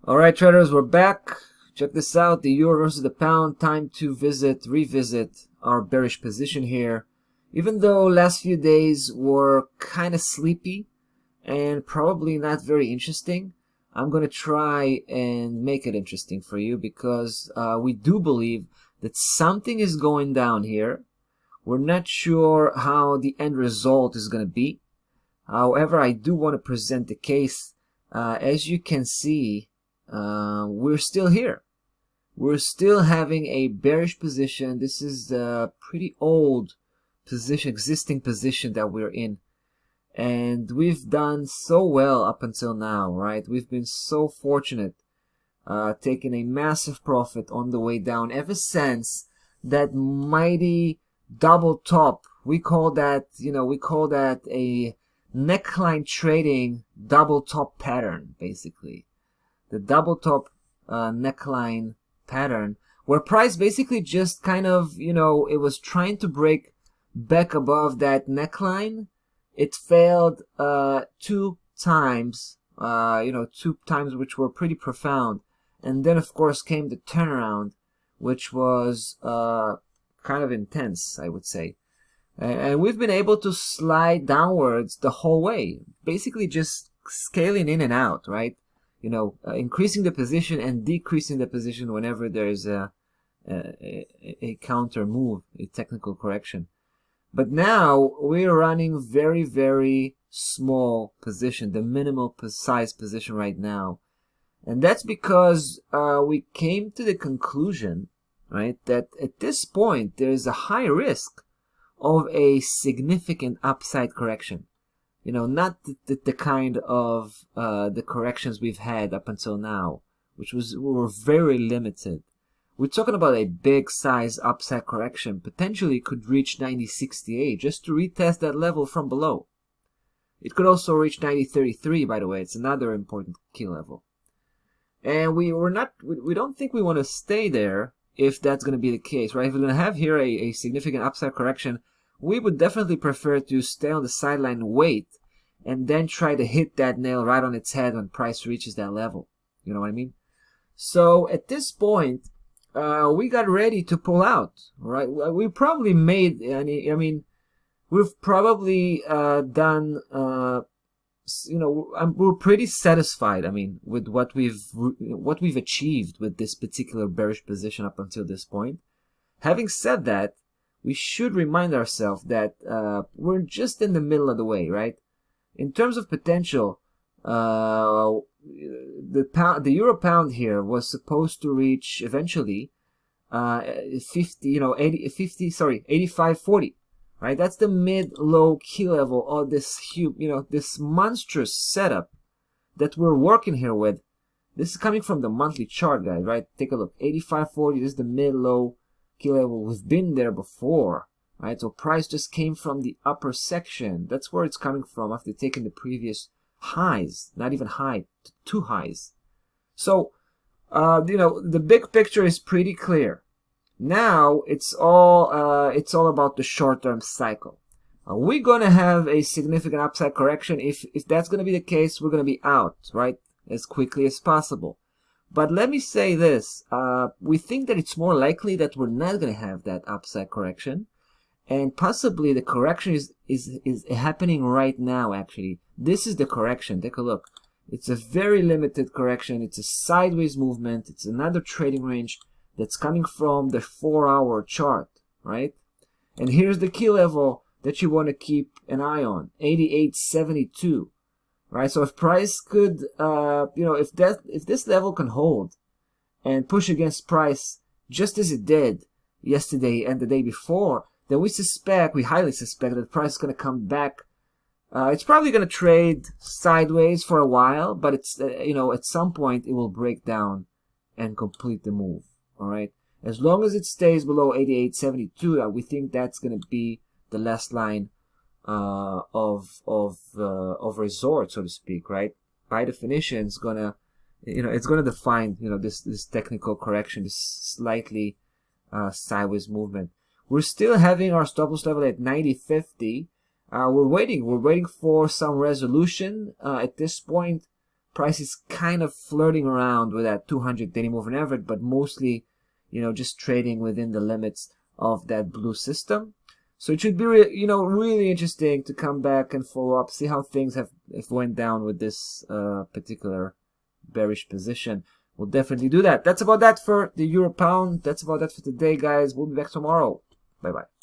Alright traders, we're back. Check this out, the euro versus the pound. Time to revisit our bearish position here. Even though last few days were kind of sleepy and probably not very interesting, I'm going to try and make it interesting for you because we do believe that something is going down here. We're not sure how the end result is going to be. However, I do want to present the case. As you can see, we're still here. We're still having a bearish position. This is a pretty old position, existing position that we're in. And we've done so well up until now, right? We've been so fortunate, taking a massive profit on the way down ever since that mighty double top. We call that, a neckline trading double top pattern, basically. The double top neckline pattern, where price basically just kind of, it was trying to break back above that neckline. It failed two times, which were pretty profound. And then, of course, came the turnaround, which was kind of intense, I would say. And we've been able to slide downwards the whole way, basically just scaling in and out, right? Increasing the position and decreasing the position whenever there's a counter move, a technical correction. But now we're running very, very small position, the minimal size position right now. And that's because we came to the conclusion, right, that at this point there's a high risk of a significant upside correction. Not the kind of the corrections we've had up until now, were very limited. We're talking about a big size upside correction, potentially could reach 90.68 just to retest that level from below. It could also reach 90.33, by the way. It's another important key level. And we don't think we want to stay there if that's going to be the case, right? If we're going to have here a significant upside correction, we would definitely prefer to stay on the sideline, wait, and then try to hit that nail right on its head when price reaches that level. You know what I mean? So at this point, we got ready to pull out, right? We probably made, we've probably done, we're pretty satisfied, with what we've achieved with this particular bearish position up until this point. Having said that, we should remind ourselves that we're just in the middle of the way, right? In terms of potential, the euro pound here was supposed to reach eventually 85.40, right? That's the mid-low key level of this huge, this monstrous setup that we're working here with. This is coming from the monthly chart, guys, right? Take a look. 85.40. This is the mid-low key level. We've been there before, right? So price just came from the upper section. That's where it's coming from after taking the previous highs, not even high, two highs. So the big picture is pretty clear. Now it's all about the short-term cycle. Are we gonna have a significant upside correction? If that's gonna be the case, we're gonna be out, right, as quickly as possible. But let me say this, we think that it's more likely that we're not going to have that upside correction. And possibly the correction is happening right now, actually. This is the correction. Take a look. It's a very limited correction. It's a sideways movement. It's another trading range that's coming from the 4-hour chart, right? And here's the key level that you want to keep an eye on, 88.72. Right, so if price could, if this level can hold and push against price just as it did yesterday and the day before, then we highly suspect that price is going to come back. It's probably going to trade sideways for a while, but it's, at some point it will break down and complete the move. All right, as long as it stays below 88.72, we think that's going to be the last line of resort, so to speak, right? By definition, it's gonna define, this technical correction, this slightly sideways movement. We're still having our stop loss level at 90.50. We're waiting for some resolution at this point. price is kind of flirting around with that 200 daily moving average, but mostly, you know, just trading within the limits of that blue system. So it should be, you know, really interesting to come back and follow up, see how things have went down with this particular bearish position. We'll definitely do that. That's about that for the euro pound. That's about that for today, guys. We'll be back tomorrow. Bye bye.